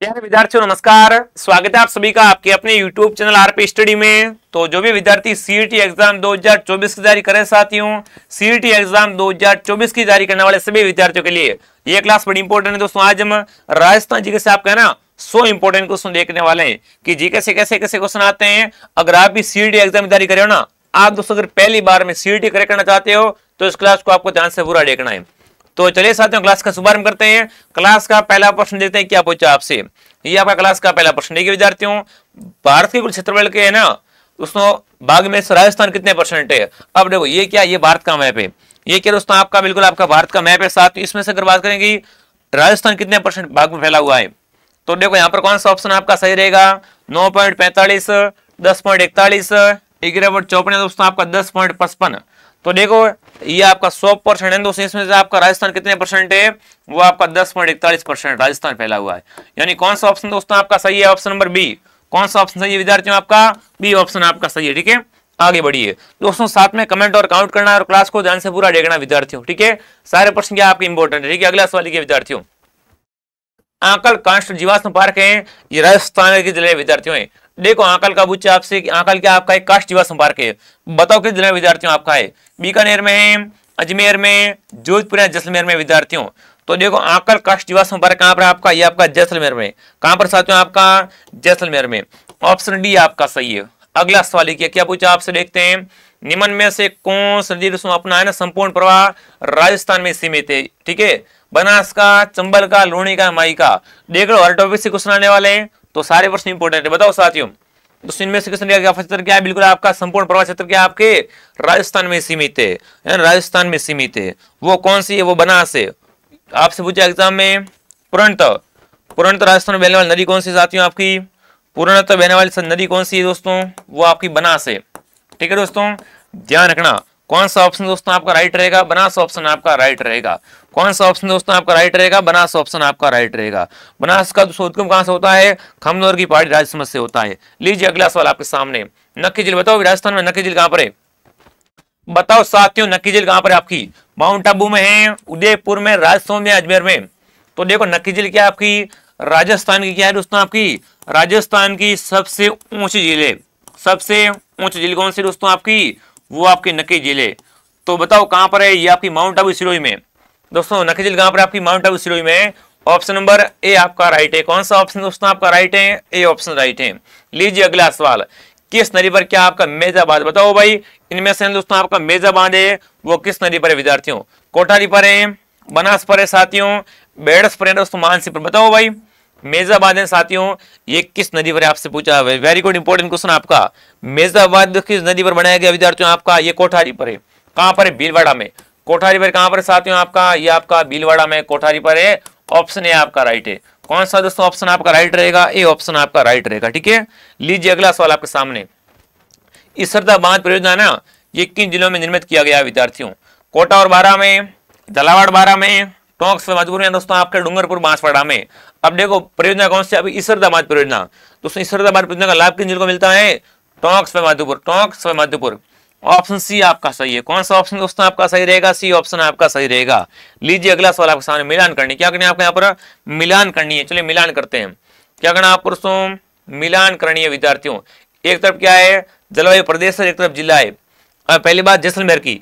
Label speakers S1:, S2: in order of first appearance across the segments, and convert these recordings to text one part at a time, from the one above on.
S1: प्यारे विद्यार्थियों नमस्कार। स्वागत है आप सभी का आपके अपने YouTube चैनल आरपी स्टडी में। तो जो भी विद्यार्थी सीईटी एग्जाम 2024 की तैयारी करे साथियों, सीईटी एग्जाम 2024 की तैयारी करने वाले सभी विद्यार्थियों के लिए ये क्लास बड़ी इंपॉर्टेंट है दोस्तों। आज हम राजस्थान जीके से आपका ना 100 इंपॉर्टेंट क्वेश्चन देखने वाले हैं कि जीके से कैसे कैसे क्वेश्चन आते हैं। अगर आप भी सीईटी एग्जाम की तैयारी करे हो ना, आप दोस्तों अगर पहली बार में सीईटी करेक्ट करना चाहते हो तो इस क्लास को आपको ध्यान से पूरा देखना है। तो चलिए साथियों क्लास का शुभारंभ करते हैं। क्लास का पहला प्रश्न देखते हैं क्या पूछा आपसे। ये आपका क्लास का पहला प्रश्न देखिए विद्यार्थियों, भारत के कुल क्षेत्रफल के है ना दोस्तों भाग में से राजस्थान कितने परसेंट है। अब देखो ये क्या, ये भारत का मैप है। ये क्या दोस्तों आपका बिल्कुल आपका भारत का मैप है। साथ इसमें से अगर बात करेंगे राजस्थान कितने परसेंट भाग में फैला हुआ है, तो देखो यहाँ पर कौन सा ऑप्शन आपका सही रहेगा। 9.45, 10.41, 11.54 दोस्तों आपका 10.55। तो देखो ये आपका 100% है दोस्तों। इसमें से आपका राजस्थान कितने परसेंट है, वो आपका 10.41% राजस्थान फैला हुआ है। यानी कौन सा ऑप्शन दोस्तों आपका सही है, ऑप्शन नंबर बी। कौन सा ऑप्शन सही है विद्यार्थियों, आपका बी ऑप्शन आपका सही है। ठीक है, आगे बढ़िए दोस्तों, साथ में कमेंट और काउंट करना और क्लास को ध्यान से पूरा देखना विद्यार्थियों। ठीक है, सारे प्रश्न क्या आपके इंपॉर्टेंट है। ठीक है, अगला सवाल लिखिए विद्यार्थियों, आंकल काष्ठ जीवाश्म पार्क है, ये राजस्थान के जिले विद्यार्थियों है। देखो आंकल का पूछा आपसे कि आंकल क्या आपका एक काष्ठ जीवाश्म पार्क है, बताओ किस जिले विद्यार्थियों आपका है। बीकानेर में है, अजमेर में, जोधपुर या जैसलमेर में विद्यार्थियों। तो देखो आंकल काष्ठ जीवाश्म पार्क कहां पर आपका, ये आपका जैसलमेर में। कहां पर साथियों, आपका जैसलमेर में। ऑप्शन डी आपका सही है। अगला सवाल लिखिए क्या पूछा आपसे, देखते हैं। निम्न में से कौन सा नदी अपना है ना संपूर्ण प्रवाह राजस्थान में सीमित है। ठीक है, बनास का, चंबल का, लूणी का, माई का। देख लो हर टॉपिक से क्वेश्चन आने वाले हैं तो सारे प्रश्न इंपोर्टेंट है। बताओ साथियों, तो इनमें से क्वेश्चन का क्षेत्र क्या है, बिल्कुल आपका संपूर्ण प्रवाह क्षेत्र क्या आपके राजस्थान में सीमित है, राजस्थान में सीमित है। वो कौन सी है, वो बनास है। आपसे पूछा एग्जाम में पूर्णतः राजस्थान में बहने वाली नदी कौन सी साथियों, आपकी पूर्णतः बहने वाली नदी कौन सी है दोस्तों, वो आपकी बनास है। ठीक है दोस्तों, ध्यान रखना कौन सा ऑप्शन दोस्तों आपका राइट रहेगा, बनास ऑप्शन आपका राइट रहेगा। कौन सा ऑप्शन दोस्तों आपका राइट रहेगा, बनास ऑप्शन आपका राइट रहेगा। बनास का उद्गम कहां से होता है, खमनोर की पहाड़ी राजस्थान से होता है। लीजिए अगला सवाल आपके सामने, नक्की झील बताओ राजस्थान में नक्की झील कहां पर है। बताओ साथियों नक्की झील कहां पर है आपकी, माउंट आबू में है, उदयपुर में, राजस्थान में, अजमेर में। तो देखो नक्की झील क्या आपकी राजस्थान की क्या है दोस्तों, आपकी राजस्थान की सबसे ऊंची झील है। सबसे ऊंची झील कौन सी दोस्तों आपकी, वो आपकी नक्की झील है। तो बताओ कहां पर है, ये आपकी माउंट आबू सिरोही में। दोस्तों नक्की झील कहां पर आपकी माउंट आबू सिरोही में। ऑप्शन नंबर ए आपका राइट है। कौन सा ऑप्शन दोस्तों आपका राइट है, ए ऑप्शन राइट है। लीजिए अगला सवाल, किस नदी पर क्या आपका मेजा बांध, बताओ भाई इनमें से दोस्तों आपका मेजा बांध है वो किस नदी पर है विद्यार्थियों। कोठारी पर है, बनास पर है साथियों, बेड़स पर है दोस्तों, मानसी पर। बताओ भाई मेजाबाद है साथियों ये किस नदी पर आपसे पूछा है। वेरी गुड इंपॉर्टेंट क्वेश्चन आपका। मेजाबाद किस नदी पर बनाया गया विद्यार्थियों, आपका ये कोठारी पर है। कहां पर है, भीलवाड़ा में। कोठारी पर कहां पर साथियों आपका, ये आपका भीलवाड़ा में कोठारी पर है। ऑप्शन ए आपका राइट है। कौन सा दोस्तों ऑप्शन आपका राइट रहेगा, ए ऑप्शन आपका राइट रहेगा। ठीक है, लीजिए अगला सवाल आपके सामने, इसरदा बांध परियोजना ना ये किन जिलों में निर्मित किया गया विद्यार्थियों। कोटा और बारा में, झालावाड़ बारा में, टोंक मजबूर में दोस्तों आपके डूंगरपुर बांसवाड़ा में। अब देखो परियोजना कौन सी, अभी इसरदाबाद परियोजना। दोस्तों इसरदाबाद परियोजना का लाभ किन जिलों को मिलता है, टोंक मधुपुर, टोंक मधुपुर। ऑप्शन सी आपका सही है। कौन सा ऑप्शन दोस्तों आपका सही रहेगा, सी ऑप्शन आपका सही रहेगा। लीजिए अगला सवाल आपके सामने, मिलान करनी। क्या करनी है आपको यहाँ पर, मिलान करनी है। चलिए मिलान करते हैं। क्या करना आपको दोस्तों, मिलान करनी है विद्यार्थियों। एक तरफ क्या है जलवायु प्रदेश है, एक तरफ जिला है। पहली बात जैसलमेर की,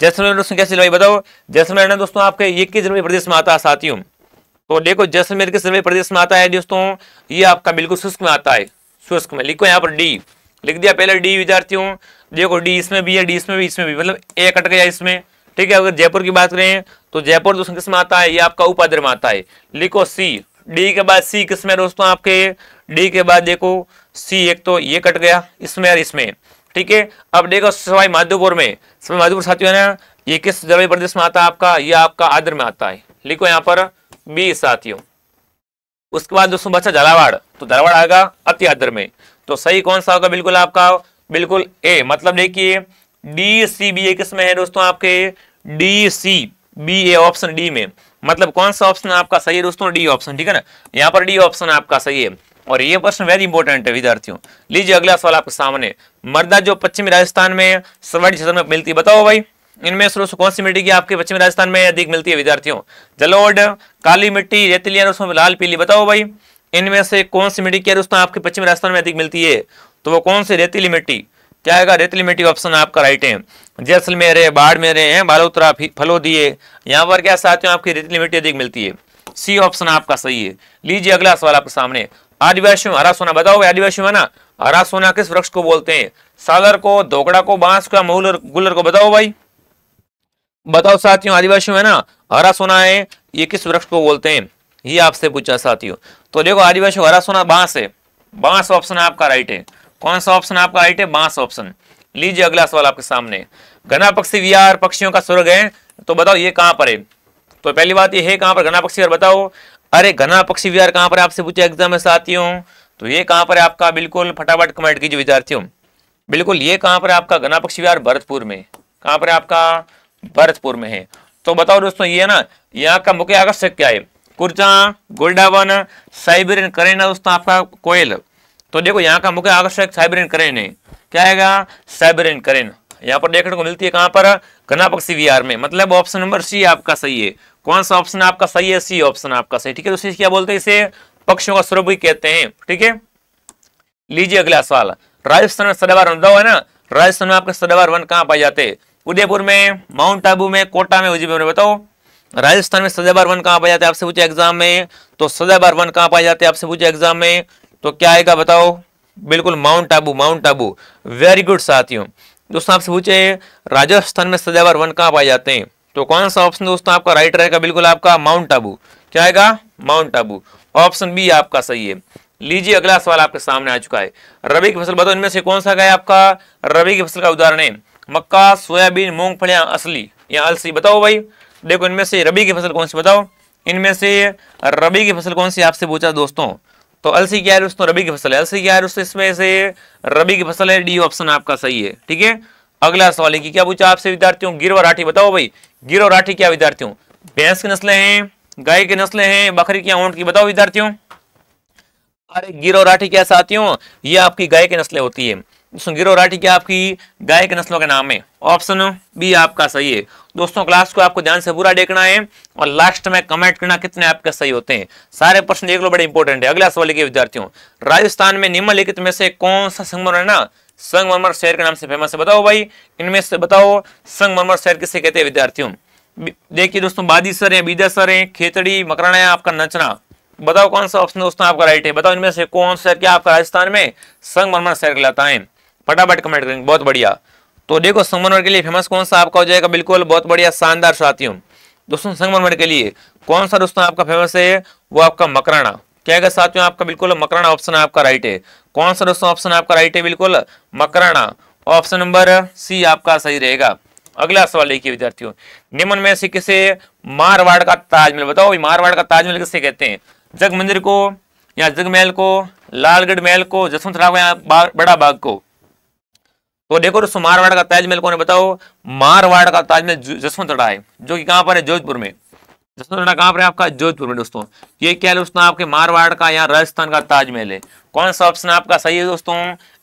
S1: जैसलमेर दोस्तों कैसी जलवायु बताओ। जैसलमेर ना दोस्तों आपके ये किस जलवायु प्रदेश में आता है साथियों, तो देखो जैसलमेर किस जलवायु प्रदेश में आता है दोस्तों, ये आपका बिल्कुल शुष्क में आता है। शुष्क में लिखो यहाँ पर डी, लिख दिया पहले डी विद्यार्थियों। देखो डी इसमें भी है, डी इसमें भी, इसमें भी, मतलब ए कट गया इसमें। ठीक है, अगर जयपुर की बात करें तो जयपुर दोस्तों किस में आता है, ये आपका उपाद्र में आता है। लिखो सी, डी के बाद सी किस में दोस्तों आपके, डी के बाद देखो सी, एक तो ये कट गया इसमें और इसमें। ठीक है, अब देखो सवाई माधोपुर में, सवाई माधोपुर साथियों है ना ये किस जलवायु प्रदेश में आता है आपका, ये आपका आद्र में आता है। लिखो यहाँ पर बी साथियों। उसके बाद दोस्तों बच्चा झालावाड़, तो झालावाड़ आएगा अति आद्र में। तो सही कौन सा होगा, बिल्कुल आपका बिल्कुल ए। मतलब देखिए डी सी बी ए किस में है दोस्तों आपके, D C B A option D में। मतलब कौन सा ऑप्शन आपका सही है दोस्तों, डी ऑप्शन। ठीक है ना, यहाँ पर डी ऑप्शन आपका सही है। और ये प्रश्न वेरी इंपॉर्टेंट है विद्यार्थियों। लीजिए अगला सवाल आपके सामने, मृदा जो पश्चिमी राजस्थान में सर्वाधिक क्षेत्र में मिलती है, बताओ भाई इनमें से कौन सी मिट्टी की आपके पश्चिमी राजस्थान में अधिक मिलती है विद्यार्थियों। जलोढ़, काली मिट्टी, रेतीली और उसमें लाल पीली। बताओ भाई इनमें से कौन सी मिट्टी क्या दोस्तों आपके पश्चिमी राजस्थान में अधिक मिलती है? तो वो कौन सी रेतीली मिट्टी, क्या आएगा? रेतीली मिट्टी ऑप्शन आपका राइट है। जैसलमेर है, बाड़मेर है, बालोतरा, फलोदी है, यहाँ पर क्या साथियों आपकी रेतीली मिट्टी अधिक मिलती है। सी ऑप्शन आपका सही है। लीजिए अगला सवाल आपके सामने। आदिवासियों हरा सोना बताओ। आदिवासियों है ना, हरा सोना किस वृक्ष को बोलते हैं? सालर को, धोकड़ा को, बांस को, महुलर गुलर को? बताओ भाई, बताओ साथियों। आदिवासियों है ना, हरा सोना है, ये किस वृक्ष को बोलते हैं? ये आपसे पूछा साथियों। तो देखो आदिवासियों हरा सोना बांस है, बांस ऑप्शन आपका राइट है। कौन सा ऑप्शन आपका राइट है? बांस ऑप्शन। लीजिए अगला सवाल आपके सामने। घना पक्षी विहार पक्षियों का स्वर्ग है, तो बताओ ये कहां पर है? तो पहली बात ये है कहां पर घना पक्षी विहार, बताओ। अरे घना पक्षी विहार कहां पर आपसे पूछे एग्जाम में साथियों? तो ये कहां पर है आपका? बिल्कुल फटाफट कमेंट कीजिए विद्यार्थियों। बिल्कुल ये कहां पर आपका घना पक्षी विहार? भरतपुर में। कहां पर आपका? भरतपुर में है। तो बताओ दोस्तों ये ना, यहाँ का मुख्य आकर्षक क्या है? कुर्चा, गोल्डावन, साइबेरियन करेन दोस्तों आपका कोयल। तो देखो यहाँ का मुख्य आकर्षक साइबेरियन करेन है। क्या आएगा? साइबेरियन करेन। यहाँ पर देखने को मिलती है कहां पर? घना पक्षी विहार में। मतलब ऑप्शन नंबर सी आपका सही है। कौन सा ऑप्शन आपका सही है? सी ऑप्शन आपका सही। ठीक है, तो क्या बोलते हैं इसे? पक्षियों का स्वर्ग भी कहते हैं। ठीक है, लीजिए अगला सवाल। राजस्थान में सदाबहार वन है ना, राजस्थान में आपके सदाबहार वन कहां पाए जाते हैं? उदयपुर में, माउंट आबू में, कोटा में, उदयपुर में? बताओ राजस्थान में सदाबहार वन कहां पाए जाते हैं? आपसे पूछे एग्जाम में। तो सदाबहार वन कहां पाए जाते हैं? आपसे पूछे एग्जाम में। तो क्या आएगा बताओ? बिल्कुल mount Abu, mount Abu. Very good साथियों। दोस्तों आपसे पूछे राजस्थान में सदाबहार वन कहां पाए जाते हैं? तो कौन सा ऑप्शन दोस्तों आपका राइट रहेगा? बिल्कुल आपका माउंट आबू। क्या आएगा? माउंट आबू। ऑप्शन बी आपका सही है। लीजिए अगला सवाल आपके सामने आ चुका है। रबी की फसल बताओ, इनमें से कौन सा है आपका रबी की फसल का उदाहरण है? मक्का, सोयाबीन, मूंगफलियां, असली या अलसी? बताओ भाई, देखो इनमें से रबी की फसल कौन सी? बताओ इनमें से रबी की फसल कौन सी आपसे पूछा दोस्तों। तो अलसी क्या है दोस्तों? रबी की फसल है। अलसी क्या है दोस्तों? इसमें से रबी की फसल है। डी ऑप्शन आपका सही है। ठीक है, अगला सवाल है कि क्या पूछा आपसे विद्यार्थियों? गिर और राठी बताओ भाई। गिर और राठी क्या विद्यार्थियों? भैंस की नस्लें हैं, गाय की नस्लें हैं, बकरी की, ऊंट की? बताओ विद्यार्थियों। अरे गिर और राठी क्या साथियों? ये आपकी गाय की नस्लें होती है। दोस्तों गिर और राठी क्या आपकी गाय के नस्लों के नाम है। ऑप्शन बी आपका सही है। दोस्तों क्लास को आपको ध्यान से पूरा देखना है और लास्ट में कमेंट करना कितने आपके सही होते हैं। सारे प्रश्न देख लो, बड़े इंपॉर्टेंट है। अगला सवाल के विद्यार्थियों, राजस्थान में निम्नलिखित में से कौन सा संगमरमर है ना, संगमरमर शहर के नाम से फेमस है? बताओ भाई, इनमें से बताओ संगमरमर शहर किसे कहते हैं विद्यार्थियों? देखिए दोस्तों, बादीसर है, बीदासर है, खेतड़ी, मकराना है, आपका नचना? बताओ कौन सा ऑप्शन दोस्तों आपका राइट है? बताओ इनमें से कौन सा क्या आपका राजस्थान में संगमरमर शहर कहलाता है? फटाफट कमेंट करेंगे, बहुत बढ़िया। तो देखो संगमरमर के लिए फेमस कौन सा आपका हो जाएगा? बिल्कुल बहुत बढ़िया, शानदार साथियों। दोस्तों संगमरमर के लिए कौन सा दोस्तों आपका फेमस है? वो आपका मकराना। क्या है साथियों आपका? बिल्कुल मकराना ऑप्शन आपका राइट है। कौन सा दोस्तों ऑप्शन आपका राइट है? बिल्कुल मकराना। ऑप्शन नंबर सी आपका सही रहेगा। अगला सवाल देखिए विद्यार्थियों, निम्न में से किसे मारवाड़ का ताजमहल? बताओ मारवाड़ का ताजमहल किसे कहते हैं? जग मंदिर को, या जगमहल को, लालगढ़ महल को, जसवंत राव या बड़ा बाग को? तो देखो दोस्तों मारवाड़ का ताजमहल कौन है? बताओ मारवाड़ का ताजमहल जसवंतड़ा है, जो कि कहां पर है? जोधपुर में। जसवंतड़ा कहां पर है आपका? जोधपुर में। दोस्तों ये क्या है दोस्तों? आपके मारवाड़ का या राजस्थान का ताजमहल है। कौन सा ऑप्शन आपका सही है दोस्तों?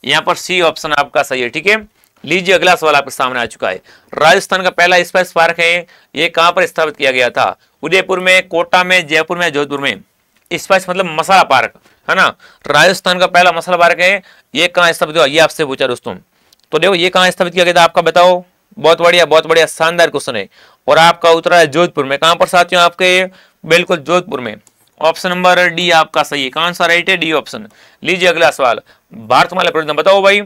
S1: यहाँ पर सी ऑप्शन आपका सही है। ठीक है, लीजिए अगला सवाल आपके सामने आ चुका है। राजस्थान का पहला स्पाइस पार्क है, ये कहां पर स्थापित किया गया था? उदयपुर में, कोटा में, जयपुर में, जोधपुर में? स्पाइस मतलब मसाला पार्क है ना, राजस्थान का पहला मसाला पार्क है, ये कहां स्थापित हुआ? ये आपसे पूछा दोस्तों। तो देखो ये कहां स्थापित किया गया था आपका? बताओ। बहुत बढ़िया, शानदार क्वेश्चन है। और आपका उत्तर है जोधपुर में। कहां पर साथियों? आपके बिल्कुल जोधपुर में। ऑप्शन नंबर डी आपका सही है। कौन सा राइट है? D option. लीजिए अगला सवाल, भारतमाला परियोजना बताओ भाई।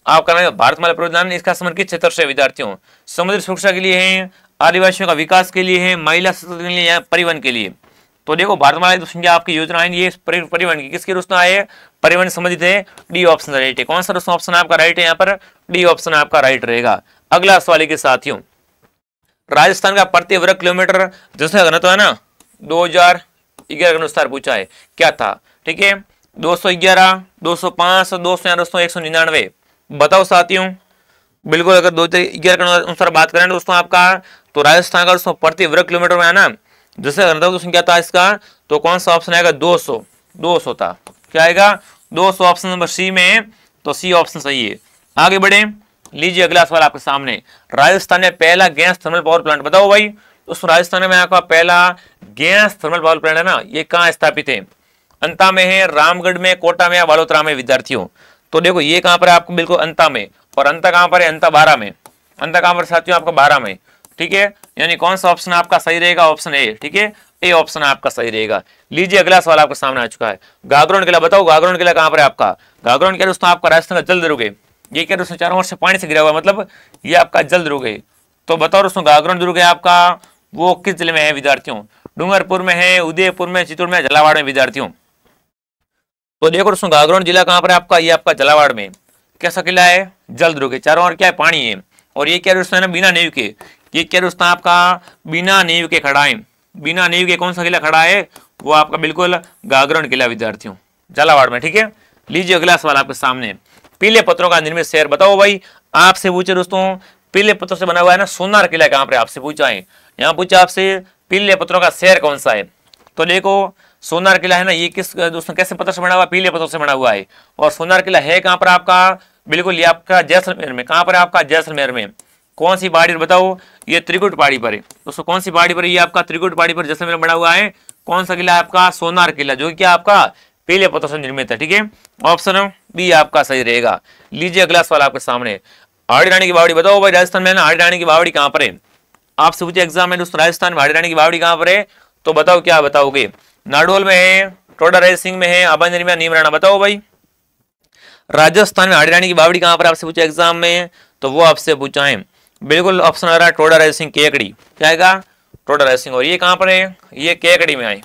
S1: आपका नाम भारतमाला परियोजना, इसका समर्पित किस क्षेत्र से विद्यार्थियों? समुद्री सुरक्षा के लिए है, आदिवासियों का विकास के लिए है, महिला सशक्तिकरण के लिए या परिवहन के लिए? तो देखो भारतमाला संख्या आपकी योजना है, ये परिवहन की किसकी योजना है? परिवहन संबंधित है। डी ऑप्शन राइट है। कौन सा दोस्तों ऑप्शन आपका राइट है? यहाँ पर डी ऑप्शन आपका राइट रहेगा। अगला सवाल के साथियों, राजस्थान का प्रति वर्ग किलोमीटर जनसंख्या घनत्व है ना, 2011 के अनुसार पूछा है, क्या था? ठीक है, 211, 205, 200 या दोस्तों 199? बताओ साथियों। बिल्कुल अगर 2011 के अनुसार बात करें दोस्तों आपका, तो राजस्थान का दोस्तों प्रति वर्ग किलोमीटर में है ना, जैसे घनत्व दोस्तों क्या था इसका? तो कौन सा ऑप्शन आएगा? 200 था। क्या आएगा? 200 ऑप्शन नंबर सी में। तो सी ऑप्शन सही है। आगे बढ़े, लीजिए अगला सवाल आपके सामने। राजस्थान में पहला गैस थर्मल पावर प्लांट बताओ भाई। दोस्तों राजस्थान में आपका पहला गैस थर्मल पावर प्लांट है ना, ये कहाँ स्थापित है? अंता में है, रामगढ़ में, कोटा में या बालोतरा में विद्यार्थियों। तो देखो ये कहां पर है आपको, बिल्कुल अंता में। और अंता कहां पर है, अंता 12 में। अंता कहां पर साथियों, आपका 12 में। ठीक है, यानी कौन सा ऑप्शन आपका सही रहेगा, ऑप्शन ए। ठीक है, ए ऑप्शन आपका सही रहेगा। लीजिए अगला सवाल आपके सामने आ चुका है। गागरोन किला बताओ, गागरोन किला कहां पर है आपका? गागरोन किला दोस्तों आपका राजस्थान का जल दुर्ग है। ये क्या दोस्तों, चारों ओर से पानी से घिरा हुआ, मतलब ये आपका जल दुर्ग है। तो बताओ दोस्तों, गागरोन दुर्ग है आपका, वो किस जिले में है विद्यार्थियों? डूंगरपुर में है, उदयपुर में, चित्तौड़ में, झालावाड़ में विद्यार्थियों। तो देखो दोस्तों, गागरोन जिला कहां पर है आपका? ये आपका झालावाड़ में। कैसा किला है? जल दुर्ग है, चारों ओर क्या है, पानी है। और ये क्या दोस्तों है ना, बिना नींव के। ये क्या दोस्तों आपका बिना नींव के खड़ा है। बिना नींव के कौन सा किला खड़ा है? वो आपका बिल्कुल गागरोन किला विद्यार्थियों, झालावाड़ में। ठीक है, लीजिए अगला सवाल आपके सामने। पीले पत्थरों का निर्मित शहर बताओ भाई। आपसे पूछे दोस्तों, पीले पत्थरों से बना हुआ है ना सोनार किला कहां पर? आपसे पूछा है, यहाँ पूछा आपसे पीले पत्थरों का शहर कौन सा है। तो देखो सोनार किला है ना, ये किस दोस्तों कैसे पत्थर से बना हुआ? पीले पत्थरों से बना हुआ है। और सोनार किला है कहां पर आपका? बिल्कुल ये आपका जैसलमेर में। कहां पर है आपका? जैसलमेर में। कौन सी पहाड़ी पर बताओ? ये त्रिकुट पहाड़ी पर है दोस्तों। कौन सी पहाड़ी पर? ये आपका त्रिकुट पहाड़ी पर जैसलमेर में बना हुआ है। कौन सा किला है आपका? सोनार किला, जो कि आपका पीले पत्थर से निर्मित है। ठीक है, ऑप्शन बी आपका सही रहेगा। लीजिए अगला सवाल आपके सामने। हाड़ी रानी की बावड़ी बताओ भाई, राजस्थान में ना हाड़ी रानी की बावड़ी कहां पर है? आपसे पूछे एग्जाम में दोस्तों, राजस्थान में हाड़ी रानी की बावड़ी कहां पर है? तो बताओ, क्या बताओगे? नाडोल में है, टोडा राय सिंह में है, अबंजरी में, नीमराना बताओ भाई। राजस्थान में हाड़ी रानी की बावड़ी कहां पर आपसे पूछा एग्जाम में? तो वो आपसे पूछा है, बिल्कुल ऑप्शन आ रहा है टोडा राय सिंह केकड़ी। क्या आएगा? टोडा राय सिंह। और ये कहां पर है? ये केकड़ी में आए।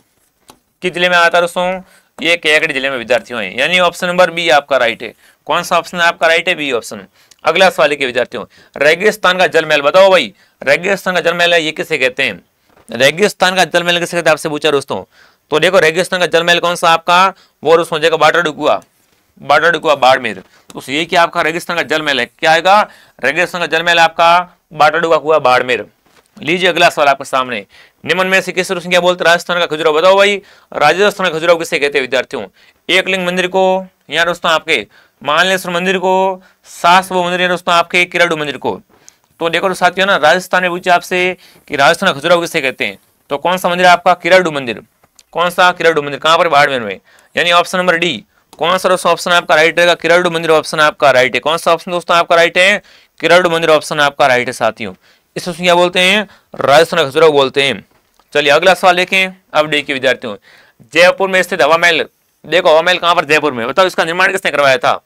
S1: किस जिले में आता है दोस्तों? ये केकड़ी जिले में विद्यार्थियों है, यानी ऑप्शन नंबर बी आपका राइट है। कौन सा ऑप्शन है आपका राइट है? B option. अगला सवाल के विद्यार्थियों, रेगिस्तान का जल महल बताओ भाई। रेगिस्तान का जल महल है, ये किसे कहते हैं? रेगिस्तान का जल महल किसे कहते हैं आपसे पूछा दोस्तों। तो देखो रेगिस्तान का जल महल कौन सा आपका? वो दोस्तों जगह बाटाडुकुआ, बाटाडुकुआ बाड़मेर। तो ये क्या आपका रेगिस्तान का जल महल है? क्या आएगा? रेगिस्तान का जल महल आपका बाटाडुकुआ कुआ बाड़मेर। लीजिए अगला सवाल आपके सामने। निम्न में से किस दोस्तों क्या बोलते राजस्थान का खजुराहो बताओ भाई। राजस्थान का खजुराहो किसे कहते हैं विद्यार्थियों? एकलिंग मंदिर को, या दोस्तों आपके महालेश्वर मंदिर को, सासवो मंदिर, या दोस्तों आपके किराडू मंदिर को। तो देखो तो साथियों ना, राजस्थान में पूछे आपसे कि राजस्थान का खजुराहो किसे कहते हैं, तो कौन सा मंदिर है आपका? किराडू मंदिर। कौन सा? किराडू मंदिर। कहां पर? बाड़मेर में, यानी ऑप्शन नंबर डी। कौन सा दोस्तों ऑप्शन आपका राइट रहेगा? किराडू मंदिर ऑप्शन आपका राइट है। कौन सा ऑप्शन दोस्तों आपका राइट है? किराडू मंदिर ऑप्शन आपका राइट है साथियों। इस क्वेश्चन क्या बोलते हैं? राजस्थान का खजुराहो बोलते हैं। चलिए अगला सवाल देखें। अब देखिए विद्यार्थियों, जयपुर में स्थित हवा महल। देखो हवा महल कहां पर? जयपुर में। बताओ इसका निर्माण किसने करवाया था?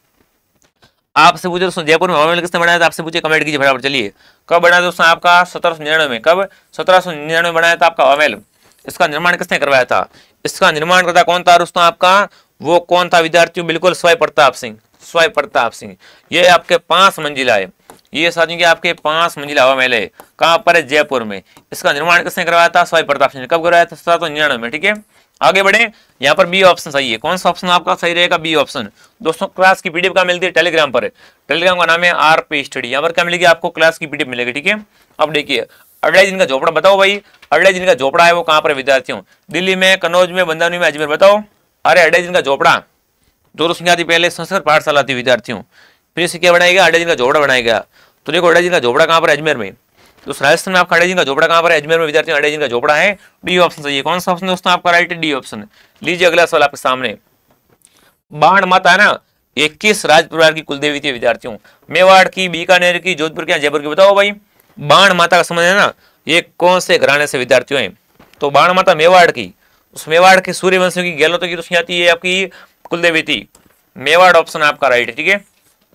S1: आपसे पूछे दोस्तों, जयपुर में हवा महल किसने बनाया था? आपसे पूछे, कमेंट कीजिए फटाफट। चलिए, कब बनाया दोस्तों आपका? 1799 में। कब? 1799 बनाया था आपका हवा महल। इसका निर्माण किसने करवाया था? इसका निर्माण करता कौन था दोस्तों आपका? वो कौन था विद्यार्थियों? बिल्कुल स्वयं प्रताप सिंह। स्वयं प्रताप सिंह। ये आपके 5 मंजिला है। ये साथियों के आपके 5 मंजिला हवा महल है। कहां पर है? जयपुर में। इसका निर्माण किसने करवाया था? स्वयं प्रताप सिंह ने। कब करवाया था? 1799 में। ठीक है, आगे बढ़े। यहाँ पर बी ऑप्शन सही है। कौन सा ऑप्शन आपका सही रहेगा? B option. दोस्तों क्लास की पीडीएफ का मिलती है टेलीग्राम पर। टेलीग्राम का नाम है आरपी स्टडी। यहाँ पर क्या मिलेगी आपको? क्लास की पीडीएफ मिलेगी। ठीक है, अब देखिए अड़ाई दिन का झोपड़ा बताओ भाई। अड़ाई दिन का झोपड़ा है वो कहां पर विद्यार्थियों? दिल्ली में, कन्नौज में, बंदानी में, अजमेर बताओ। अरे अड़ाई दिन का झोपड़ा जो दोस्तों आती पहले संस्कृत पाठशाला थी विद्यार्थियों, फिर इसे क्या बनाएगा? अड़ाई दिन का झोपड़ा बनाएगा। तो देखो अड़ाई दिन का झोपड़ा कहां पर? अजमेर में। तो राजस्थान में आपका अड़ाई दिन का झोपड़ा कहां पर है? अजमेर में विद्यार्थियों अड़ाई दिन का झोपड़ा है। डी ऑप्शन सही है। कौन सा ऑप्शन दोस्तों आपका राइट है? D option. लीजिए अगला सवाल आपके सामने। बाण माता है ना, ये किस राज परिवार की कुलदेवी थी विद्यार्थियों? मेवाड़ की, बीकानेर की, जोधपुर की, जयपुर की बताओ भाई। बाण माता का संबंध है ना, ये कौन से घराने से विद्यार्थियों है? तो बाण माता मेवाड़ की। उस मेवाड़ के सूर्यवंशियों की, गहलोतों की तो आती है आपकी कुलदेवी थी। मेवाड़ ऑप्शन आपका राइट है। ठीक है,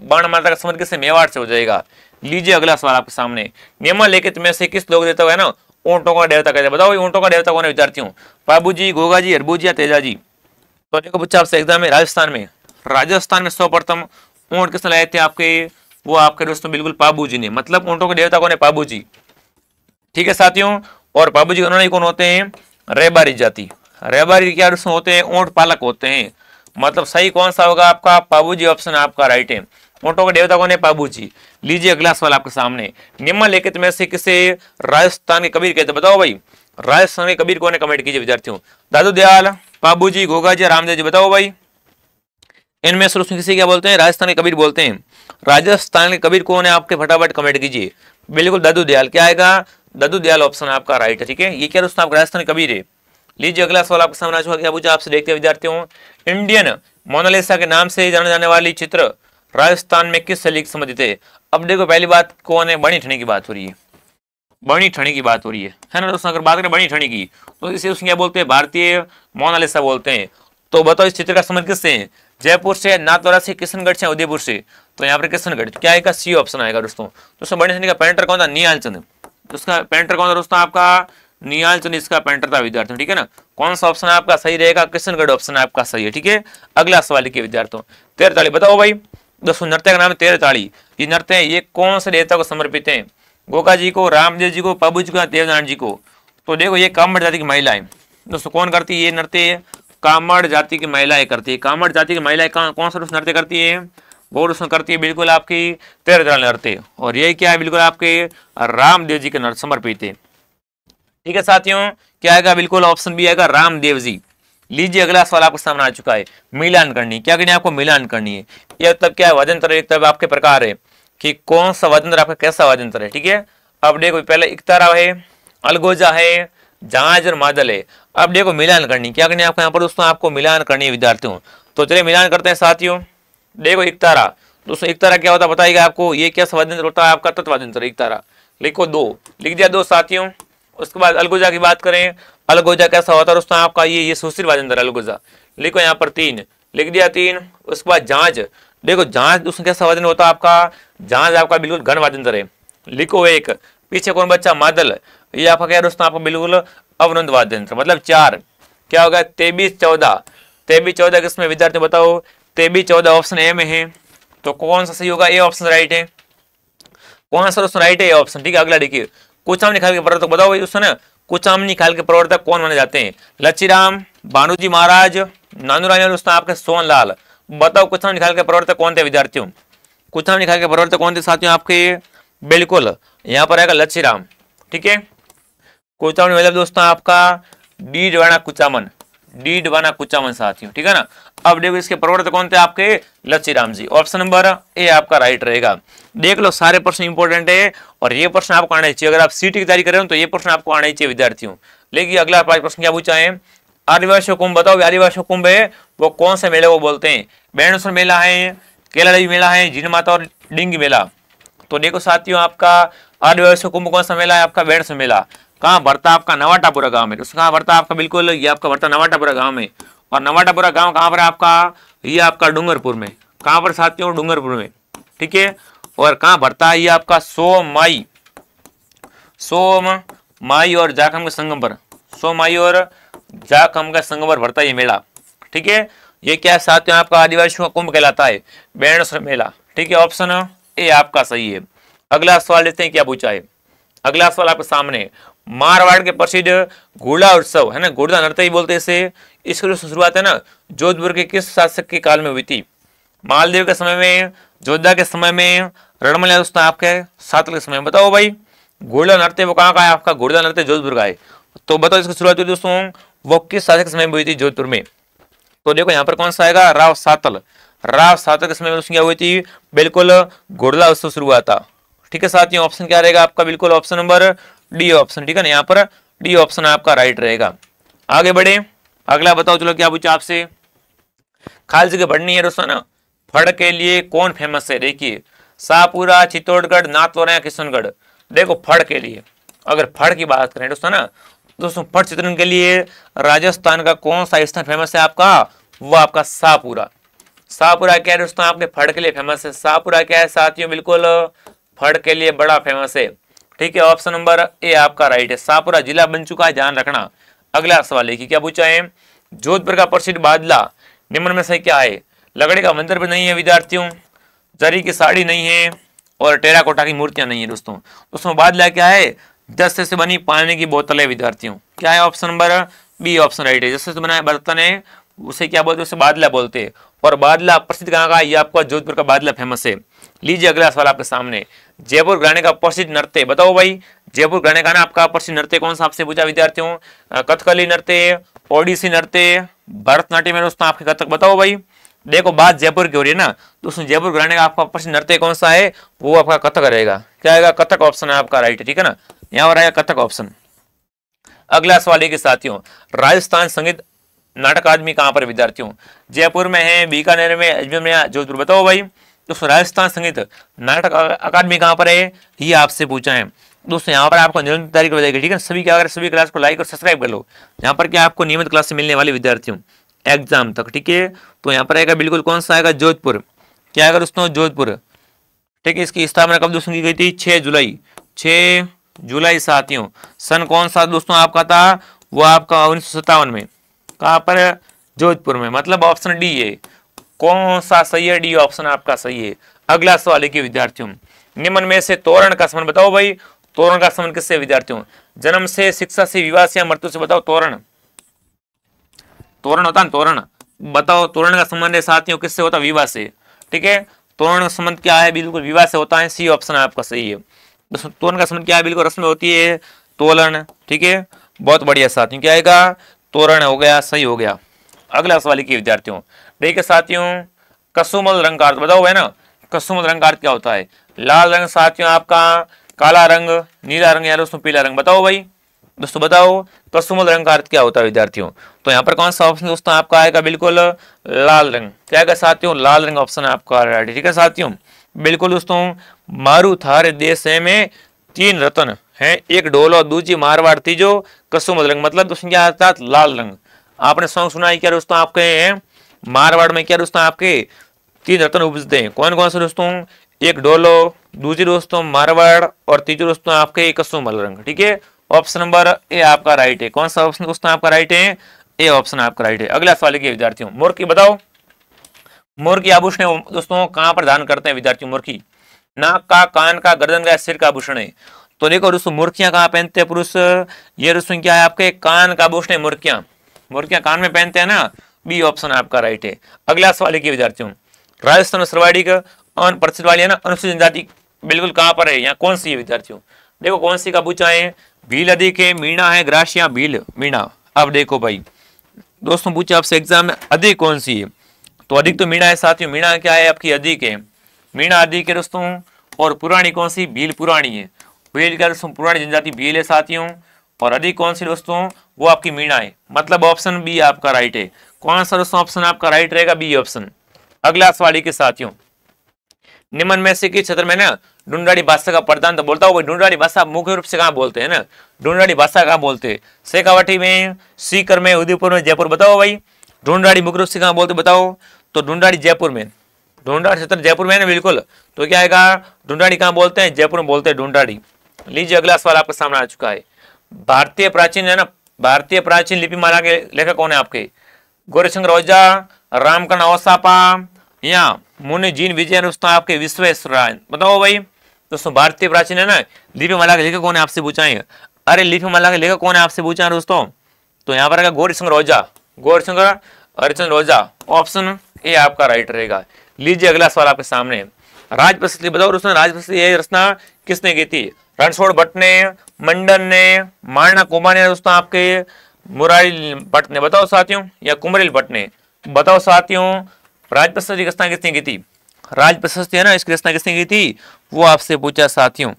S1: बाण माता का संबंध किससे? मेवाड़ से हो जाएगा। लीजिए अगला सवाल आपके सामने। निम्नलिखित में से किस लोक देवता है ना ऊंटों का देवता कहते हैं? बताओ ऊंटों का देवता कौन है विद्यार्थियों? पाबूजी, गोगाजी, हरबूजी या तेजाजी? तो देखो पूछा आपसे एग्जाम में, राजस्थान में सर्वप्रथम ऊंट किसने लाए थे आपके? वो आपके दोस्तों बिल्कुल पाबूजी ने। मतलब ऊंटों के देवता कौन है? पाबूजी। ठीक है साथियों, और पाबूजी उन्होंने कौन होते हैं? रेबारी जाति। रेबारी क्या दोस्तों होते हैं? ऊंट पालक होते हैं। मतलब सही कौन सा होगा आपका? पाबूजी ऑप्शन आपका राइट है। ऊंटों के देवता कौन है? पाबूजी। लीजिए अगला सवाल आपके सामने। निम्नलिखित में से किसे राजस्थान के कबीर कहते? बताओ भाई, राजस्थान के कबीर कौन है? कमेंट कीजिए विद्यार्थियों। दादू दयाल, पाबूजी, गोगाजी, रामदेव जी बताओ भाई। इनमें से किसी क्या बोलते हैं? राजस्थान के कबीर बोलते हैं। राजस्थान के कबीर कौन है आपके? फटाफट कमेंट कीजिए। बिल्कुल दादू दयाल। क्या आएगा? दादू दयाल ऑप्शन आपका राइट है। ठीक है, ये क्या दोस्तों आपका राजस्थान कबीर है। लीजिए अगला सवाल आपके सामने आ चुका है, क्या पूछा आपसे, देखते हैं विद्यार्थियों। इंडियन मोनालिसा के नाम से जाने जाने वाली चित्र राजस्थान में किस शैली की संबंधित है? अब देखो पहली बात कौन है, बनी ठनी की बात हो रही है, बनी ठनी की बात हो रही है ना दोस्तों। अगर बात करें बनी ठनी की तो इसे उसको क्या बोलते हैं, भारतीय मोनालिसा बोलते हैं। तो बताओ इस चित्र का संबंध किससे है? जयपुर से, नाथद्वारा से, किशनगढ़ से, उदयपुर से। तो यहाँ पर किशनगढ़, क्या आएगा, सी ऑप्शन आएगा दोस्तों। दोस्तों बनी ठनी का पेंटर कौन था, निहालचंद। उसका पेंटर कौन था दोस्तों, आपका निहालचंद इसका पेंटर था विद्यार्थियों, ठीक है ना। कौन सा ऑप्शन आपका सही रहेगा, किशनगढ़ ऑप्शन आपका सही है, ठीक है। अगला सवाल लिखिए विद्यार्थियों, तेरताली बताओ भाई। दोस्तों नृत्य का नाम है तेरताली। ये नृत्य है, ये कौन से देवता को समर्पित है? गोगा जी को, रामदेव जी को, प्रभु जी को, देवनारायण जी को। तो देखो ये कामड़ जाति की महिलाएं दोस्तों कौन करती है ये नृत्य, कामड़ जाति की महिलाएं करती है। कामड़ जाति की महिलाएं कौन सा नृत्य करती है, वो दोस्तों करती है बिल्कुल आपकी तेरताली नृत्य। और ये क्या है, बिल्कुल आपके रामदेव जी के नृत्य समर्पित है, ठीक है साथियों। क्या आएगा, बिल्कुल ऑप्शन बी आएगा, रामदेव जी। लीजिए अगला सवाल आपके सामने आ चुका है, मिलान करनी। क्या करनी है आपको, मिलान करनी है। यह तब क्या है, वजंत्र एक तब आपके प्रकार है कि कौन सा वजंत्र आपका कैसा वजंत्र है, ठीक है। अब देखो पहले इकतारा है, अलगोजा है, जहाज और मादल है। अब देखो मिलान करनी, क्या करनी है आपको यहाँ पर दोस्तों, आपको मिलान करनी है विद्यार्थियों। तो चलिए मिलान करते हैं साथियों। देखो इकतारा दोस्तों, इकतारा क्या होता है बताइएगा आपको, ये क्या वजंत्र होता है आपका, तत्वजंत्र इकतारा। लिखो 2, लिख दिया 2 साथियों। उसके बाद अलगोजा की बात करें, अलगोजा कैसा होता है दोस्तों आपका, ये सुशील वाजेंद्र अलगोजा। लिखो यहाँ पर 3, लिख दिया 3। उसके बाद जहाज, देखो जहाज दोस्तों कैसा वाजेंद्र होता है आपका, जहाज आपका बिल्कुल घन वाजेंद्र है। लिखो 1, पीछे कौन बच्चा, मादल, ये आपका क्या दोस्तों आपका बिल्कुल अवरुंध वाजेंद्र, मतलब 4। क्या होगा, 23 14, 23 14 किसमें विद्यार्थी बताओ, 23 14 ऑप्शन ए में है। तो कौन सा सही होगा, ए ऑप्शन राइट है। कौन सा दोस्तों राइट है, ए ऑप्शन, ठीक है। अगला देखिए, कुचामनी खाल के प्रवर्तक बताओ भाई दोस्तों ना, कुचामनी खाल के प्रवर्तक कौन माने जाते हैं? लच्छीराम, भानुजी महाराज, नानूराम दोस्तों आपके सोनलाल। बताओ कुचामनी खाल के प्रवर्तक कौन थे विद्यार्थियों, कुचामनी खाल के प्रवर्तक कौन थे साथियों आपके, बिल्कुल यहाँ पर आएगा लच्छीराम, ठीक है। कुचामनी मतलब दोस्तों आपका डीडवाना कुचामन, डीडवाना कुचामन साथियों, ठीक है ना। अब देखो इसके प्रवर्तक कौन थे आपके, लच्छीराम जी। ऑप्शन नंबर ए आपका राइट रहेगा। देख लो सारे प्रश्न इंपॉर्टेंट है और ये प्रश्न आपको आना चाहिए। अगर आप सीटी की तैयारी कर रहे हो तो ये प्रश्न आपको आना चाहिए विद्यार्थियों। लेकिन अगला प्रश्न क्या पूछा है, आदिवासी कुंभ बताओ। आदिवासी कुंभ है वो कौन से मेले को बोलते हैं? बेणेश्वर मेला है, केला देवी मेला है, जिन माता और डिंगी मेला। तो देखो साथियों आपका आदिवासी कुंभ कौन सा मेला है आपका, बेणेश्वर मेला। कहाँ भरता आपका, नवाटापुरा गांव में। उसका कहाँ भरता आपका, बिल्कुल ये आपका भरता नवाटापुरा गांव में। और नवाटापुरा गांव कहाँ पर है आपका, ये आपका डूंगरपुर में। कहाँ पर साथियों, डूंगरपुर में, ठीक है। और कहाँ भरता है ये आपका, सोमाई, सोमाई और जाखम के संगम पर, सोमाई और जाखम का संगम पर भरता है ये मेला, ठीक है। ये क्या है साथियों आपका आदिवासियों का कुंभ कहलाता है, बेणेश्वर मेला, ठीक है। ऑप्शन ए आपका सही है। अगला सवाल लेते हैं, क्या पूछा है। अगला सवाल आपके सामने, मारवाड़ के प्रसिद्ध घोड़ा उत्सव है ना, घोड़ा नृत्य ही बोलते हैं इसे, इसकी जो शुरुआत है ना जोधपुर के किस शासक के काल में हुई थी? मालदेव के समय में, जोधा के समय में, रणमल दोस्तों आपके सातल के समय में। बताओ भाई घोड़ा नृत्य वो कहाँ का है आपका, घोड़ा नृत्य जोधपुर का है। तो बताओ इसकी शुरुआत हुई दोस्तों वो किस शासक के समय में हुई थी जोधपुर में? तो देखो यहाँ पर कौन सा आएगा, राव सातल। राव सातल के समय में क्या हुई थी, बिल्कुल घोड़ा उत्सव शुरू हुआ था, ठीक है साथियों। ऑप्शन क्या रहेगा आपका, बिल्कुल ऑप्शन नंबर डी ऑप्शन, ठीक है ना। यहाँ पर डी ऑप्शन आपका राइट रहेगा। आगे बढ़े, अगला बताओ चलो क्या पूछा आपसे। खालसी की बढ़नी है दोस्तों ना, फड़ के लिए कौन फेमस है? देखिए शाहपुरा, चित्तौड़गढ़, नाथद्वारा, किशनगढ़। देखो फड़ के लिए, अगर फड़ की बात करें दोस्तों फड़ चित्रण के लिए राजस्थान का कौन सा स्थान फेमस है आपका, वो आपका शाहपुरा। शाहपुरा क्या है दोस्तों आपके फड़ के लिए फेमस है। शाहपुरा क्या है साथियों, बिल्कुल फड़ के लिए बड़ा फेमस है, ठीक है। ऑप्शन नंबर ए आपका राइट है, शाहपुरा जिला बन चुका है, ध्यान रखना। अगला सवाल है कि क्या पूछा है, जोधपुर का प्रसिद्ध बादला निम्न में से क्या है? लकड़ी का मंदिर भी नहीं है विद्यार्थियों, जरी की साड़ी नहीं है और टेराकोटा की मूर्तियां नहीं है दोस्तों। उसमें बादला क्या है, जस्ते से बनी पानी की बोतल है विद्यार्थियों। क्या है option number B option right है, जस्ते से बना बर्तन है उसे क्या बोलते हैं, उसे बादला बोलते हैं। और बादला प्रसिद्ध कहाँ का, ये आपका जोधपुर का बादला फेमस है। लीजिए अगला सवाल आपके सामने, जयपुर घराने का प्रसिद्ध नृत्य बताओ भाई। जयपुर घराने का ना आपका प्रसिद्ध नृत्य कौन सा आपसे पूछा विद्यार्थियों? कथकली नृत्य, ओडिसी नृत्य, भरतनाट्यम है दोस्तों आपके कथक। बताओ भाई देखो बात जयपुर की हो रही है ना, तो उसमें जयपुर घराने का आपका प्रसिद्ध नृत्य कौन सा है, वो आपका कथक रहेगा। क्या आएगा, कथक ऑप्शन है आपका राइट है, ठीक है ना। यहाँ पर आएगा कथक ऑप्शन। अगला सवाल है कि साथियों, राजस्थान संगीत नाटक अकादमी कहां पर विद्यार्थियों? जयपुर में है, बीकानेर में, अजमेर में या जोधपुर? बताओ भाई। दोस्तों राजस्थान संगीत नाटक अकादमी कहां पर है, ये आपसे पूछा है। दोस्तों यहाँ पर आपको नियमित तारीख बताएगी, ठीक है। सभी क्या, अगर सभी क्लास को लाइक और सब्सक्राइब कर लो। यहाँ पर क्या आपको नियमित क्लास से मिलने वाले विद्यार्थियों एग्जाम तक, ठीक है। तो यहाँ पर आएगा बिल्कुल कौन सा आएगा, जोधपुर। क्या आएगा दोस्तों, जोधपुर, ठीक है। इसकी स्थापना कब दोस्तों की गई थी, 6 जुलाई, 6 जुलाई साथियों। सन कौन सा दोस्तों आपका था, वो आपका 1957 में। कहां पर, जोधपुर में। मतलब ऑप्शन डी है। कौन सा सही है, डी ऑप्शन आपका सही है। अगला सवाल है कि विद्यार्थियों, निम्न में से तोरण का संबंध बताओ भाई। तोरण का संबंध किससे विद्यार्थियों? जन्म से, शिक्षा से, विवाह से या मृत्यु से? बताओ। तोरण, तोरण होता है तोरण, बताओ। तोरण का संबंध है साथियों किससे होता है, विवाह से, ठीक है। तोरण का संबंध क्या है, बिल्कुल विवाह से होता है। सी ऑप्शन आपका सही है। तोरण का संबंध क्या है, बिल्कुल रस्म होती है, तोलन, ठीक है। बहुत बढ़िया साथियों, क्या आएगा, तोरण हो गया, सही हो गया। अगला सवाल की विद्यार्थियों, देखिए साथियों, कसुमल रंग का अर्थ बताओ है ना। कसुमल रंग का अर्थ क्या होता है? लाल रंग साथियों आपका, काला रंग, नीला रंग या दोस्तों पीला रंग? बताओ भाई, दोस्तों बताओ कसुमल रंग का अर्थ क्या होता है विद्यार्थियों? तो यहाँ पर कौन सा ऑप्शन दोस्तों आपका आएगा, बिल्कुल लाल रंग। क्या आएगा साथियों, लाल रंग ऑप्शन आपका राइट, ठीक है साथियों। बिल्कुल दोस्तों, मारू थारे देश में 3 रत्न है, एक ढोलो, दूजी मारवाड़, तीजो कसुमल रंग। मतलब दोस्तों क्या आता है, लाल रंग। आपने सॉन्ग सुना है क्या दोस्तों आपके, मारवाड़ में क्या दोस्तों आपके 3 रत्न उपजते हैं। कौन कौन से दोस्तों, एक डोलो, दूसरी दोस्तों मारवाड़ और तीसरी दोस्तों आपके कसुमल रंग, ठीक है। ऑप्शन नंबर ए आपका राइट है। कौन सा ऑप्शन दोस्तों आपका राइट है, ए ऑप्शन आपका राइट है। अगला सवाल है विद्यार्थियों, मोर की बताओ। मोर की आभूषण दोस्तों कहां पर धारण करते हैं विद्यार्थियों? मोर की नाक का, कान का, गर्दन का, सिर का आभूषण है। तो देखो दोस्तों, मूर्तियां कहां पहनते हैं पुरुष? ये दोस्तों क्या है आपके, कान का आभूषण है मूर्तियां। मूर्तियां कान में पहनते हैं ना, बी ऑप्शन आपका राइट है। अगला सवाल है विद्यार्थियों, राजस्थान में सर्वाधिक प्रतिशत वाली है ना अनुसूचित जनजाति बिल्कुल कहां पर है, यहाँ कौन सी है विद्यार्थियों? देखो कौन सी का पूछा है, भील अधिक है, मीणा है, ग्रासिया, भील, मीणा। अब देखो भाई दोस्तों, पूछा आपसे एग्जाम में अधिक कौन सी है, तो अधिक तो मीणा है साथियों। मीणा क्या है आपकी, अधिक है, मीणा अधिक है दोस्तों। और पुरानी कौन सी, भील पुरानी है। भील क्या दोस्तों, पुरानी जनजाति भील है साथियों। और अधिक कौन सी दोस्तों, वो आपकी मीणा है। मतलब ऑप्शन बी आपका राइट है। कौन सा दोस्तों ऑप्शन आपका राइट रहेगा, बी ऑप्शन। अगला सवाल के साथियों, निम्न में से किस क्षेत्र में ना ढूंढाड़ी भाषा का प्रदान तो बोलता हूँ। ढूंढाड़ी भाषा मुख्य रूप से कहाँ बोलते हैं ना, ढूंढाड़ी भाषा कहाँ बोलते हैं? शेखावाटी में, सीकर में, उदयपुर में, जयपुर? बताओ भाई, ढूंढाड़ी मुख्य रूप से कहाँ बोलते बताओ। तो ढूंढाड़ी जयपुर में, ढूंढाड़ी क्षेत्र जयपुर में है ना, बिल्कुल। तो क्या आएगा, ढूंढाड़ी कहाँ बोलते हैं, जयपुर में बोलते हैं ढूंढाड़ी। लीजिए अगला सवाल आपके सामने आ चुका है। भारतीय प्राचीन है ना, भारतीय प्राचीन लिपिमाला के लेखक कौन है आपके? गौरीशंकर ओझा, रामकरण ओसापा या मुनि जीन विजय दोस्तों आपके विश्वेश्वरायन? बताओ भाई। दोस्तों भारतीय प्राचीन है ना लिपिमाला के लेखक कौन है, आपसे पूछा है। अरे लिपिमाला के लेखक कौन है, आपसे पूछा है दोस्तों। तो यहाँ पर गौरीशंकर ओझा, गौरीशंकर हरिचंद्र ओझा। ऑप्शन ए आपका राइट रहेगा। लीजिए अगला सवाल आपके सामने, राज प्रशस्ति बताओ दोस्तों। राज प्रशस्ति ये रचना किसने की थी? रणछोड़ भट्ट ने, मंडन ने, मारना कुमार ने दोस्तों आपके, मुरारी भट्ट ने? बताओ साथियों, या कुमरिल भट्ट ने? बताओ साथियों, राज प्रशस्ति की रचना किसने की थी? राज प्रशस्ति है ना, इसकी रचना किसने की थी, वो आपसे पूछा साथियों।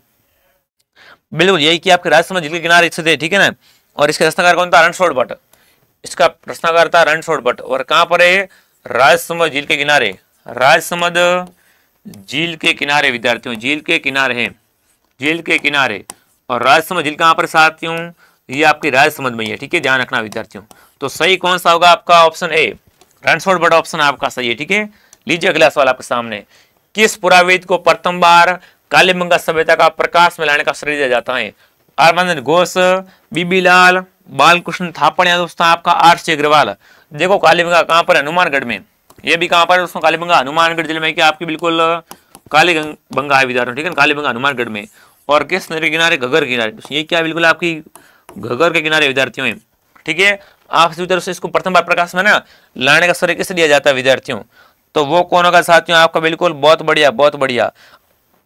S1: बिल्कुल यही कि आपके राजसमंद झील के किनारे स्थित है, ठीक है ना। और इसका रचनाकार कौन था? रणछोड़ भट्ट। इसका रचनाकार था रणछोड़ भट्ट। और कहां पर है? राजसमंद झील के किनारे, राजसमंद झील के किनारे विद्यार्थियों, झील के किनारे है, झील के किनारे। और राजसमंद झील कहां पर साथियों? ये आपकी राजसमंद में है, ठीक है, ध्यान रखना विद्यार्थियों। तो सही कौन सा होगा आपका? Option A Ranchhod Bhatt option आपका सही है, ठीक है। लीजिए अगला सवाल आपके सामने, किस पुरावेद को प्रथम बार कालीबंगा सभ्यता का प्रकाश में लाने का श्रेय दिया जाता है? हरमंदन घोष, बीबी लाल, बालकृष्ण थापड़ या दोस्तों आपका आर.सी. अग्रवाल? देखो कालीबंगा कहां पर? हनुमानगढ़ में। ये भी कहां पर दोस्तों? कालीबंगा हनुमानगढ़ जिले में। क्या आपकी बिल्कुल कालीबंगा है विद्यार्थियों, ठीक है, कालीबंगा हनुमानगढ़ में। और किस नदी के किनारे? घग्गर किनारे। ये क्या बिल्कुल आपकी घग्गर के किनारे विद्यार्थियों है, ठीक है। आपसे तरफ से इसको प्रथम बार प्रकाश में ना लाने का श्रेय किसे दिया जाता है विद्यार्थियों? तो वो कौन होगा साथियों आपका? बिल्कुल बहुत बढ़िया, बहुत बढ़िया,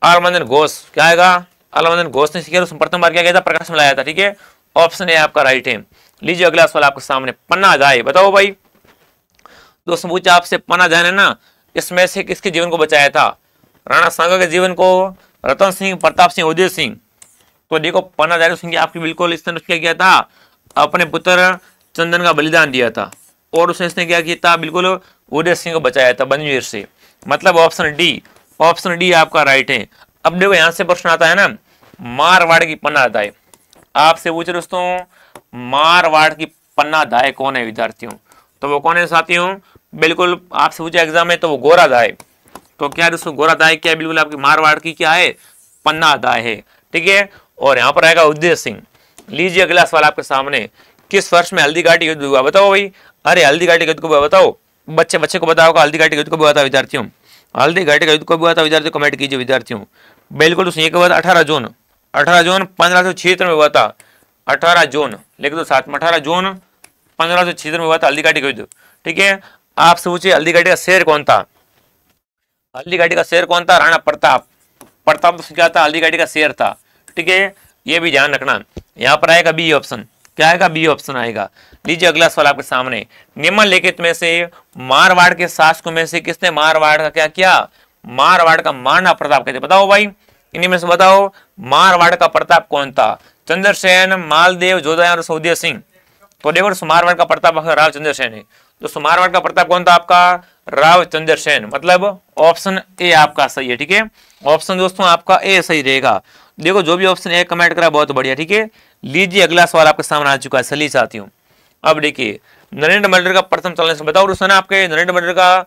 S1: हरमंदन घोष। क्या आएगा? हरमंदन घोष ने सीखा, उसमें प्रथम बार क्या किया था? प्रकाश में लाया था, ठीक है। ऑप्शन ए आपका राइट है। लीजिए अगला सवाल आपके सामने, पन्ना अध्याय बताओ भाई। दोस्तों पूछा आपसे, पन्ना अध्याय है ना, इसमें से किसके जीवन को बचाया था? राणा सांगा के जीवन को, रतन सिंह, प्रताप सिंह, उदय सिंह? तो देखो पन्ना अध्याय सिंह आपकी बिल्कुल इसने क्या किया था? अपने पुत्र चंदन का बलिदान दिया था और उसने इसने क्या किया था, बिल्कुल उदय सिंह को बचाया था बनवीर से। मतलब ऑप्शन डी आपका राइट है। अब देखो यहां से प्रश्न आता है ना, मारवाड़ की पन्नाधाय आपसे पूछे दोस्तों, मारवाड़ की पन्नाधाय कौन है विद्यार्थियों? तो वो कौन है साथियों? बिल्कुल आपसे पूछे एग्जाम में तो वो गोराधाय। तो क्या दोस्तों गोराधाय क्या है? बिल्कुल आपकी मारवाड़ की क्या है? पन्नाधाय है। ठीक है, और यहाँ पर आएगा उदय सिंह। लीजिए अगला सवाल आपके सामने, किस वर्ष में हल्दी घाटी युद्ध हुआ? बताओ भाई। अरे हल्दी घाटी युद्ध को बताओ, बच्चे को बताओ हल्दी घाटी युद्ध कब हुआ था विद्यार्थियों? हल्दी घाटी का युद्ध कब हुआ था विद्यार्थियों? कमेंट कीजिए विद्यार्थियों। बिल्कुल दोस्तों ये कब हुआ था? 18 जून 1576 में हुआ था। 18 जून लिख दो साथ में, 18 जून 1576 में हुआ था हल्दी घाटी का युद्ध। ठीक है, आपसे पूछिए हल्दी घाटी का शेर कौन था? हल्दी घाटी का शेर कौन था? राणा प्रताप। प्रताप तो क्या था? हल्दी घाटी का शेर था। ठीक है, ये भी ध्यान रखना। यहाँ पर आएगा बी ऑप्शन। क्या आएगा? बी ऑप्शन आएगा। लीजिए अगला सवाल आपके सामने, निम्नलिखित में से मारवाड़ के शासकों में से किसने मारवाड़ का क्या किया? मारवाड़ का महाराणा प्रताप कहते? बताओ भाई, इन्हीं में से बताओ मारवाड़ का प्रताप कौन था? चंद्रसेन, मालदेव, जोधा और उदय सिंह। तो देखो मारवाड़ का प्रताप राव चंद्रसेन है। दोस्तों मारवाड़ का प्रताप कौन था आपका? राव चंद्रसेन। मतलब ऑप्शन ए आपका सही है। ठीक है, ऑप्शन दोस्तों आपका ए सही रहेगा। देखो जो भी ऑप्शन ए कमेंट करा बहुत बढ़िया। ठीक है, लीजिए अगला सवाल आपके सामने आ चुका है सली साथियों। अब देखिए नरेंद्र मंडल का प्रथम चलन बताओ दोस्तों ना, आपके नरेंद्र मंडल का